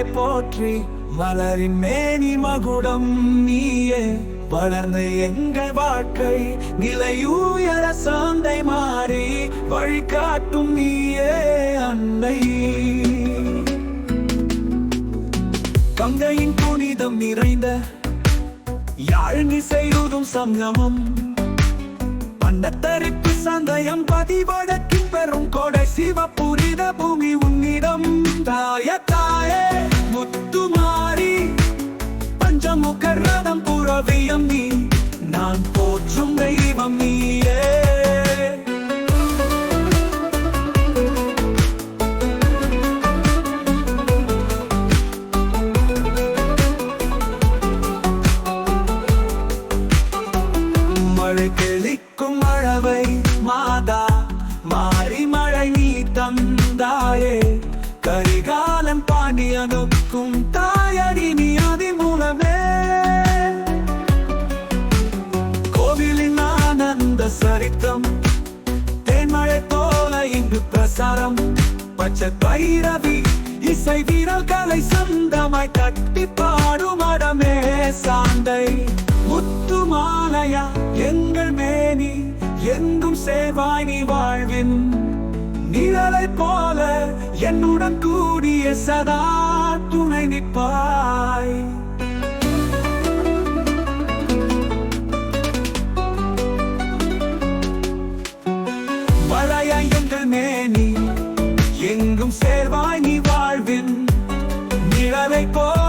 போற்றி மலரின் மேனி மகுடம் நீயே வளர்ந்த எங்கள் வாழ்க்கை நிலையுயர சாந்தை மாறி வழிகாட்டும் நீயே அன்னை. கங்கையின் புனிதம் நிறைந்த யாழ்னி செய்தும் சங்கமம் பண்டத்தரிப்பு சந்தயம் பதிவழக்கி பெறும் கொடை சிவபுரித பூமி உன்னிடம் தாயே முத்துமாரி பஞ்சமுகரதம் புறவியம் நீ நான் போற்றும் தெய்வம் நீயே. மழை தெளிக்கும் மழவை மாதா மாறி மழை நீ தந்தாயே கரிகாலம் பாண்டியனுக்கும் தாயடி நீ அதி மூலமே. கோவிலின் ஆனந்த சரித்தம் தேன்மழை போல இங்கு பிரசாரம் பச்சை பைரவி இசை வீரல் கலை சொந்தமாய் தட்டி பாடும் மடமே சாந்தை முத்துமாலையா எங்கள் மேனி எங்கும் சேவாய் நீ வாழ்வின் நிழலை போல என்னுடன் கூடிய சதா துணை நிற்பாய். வளைய எங்கள் மேனி எங்கும் சேர்வாய் நீ வாழ்வின் நிழலை போல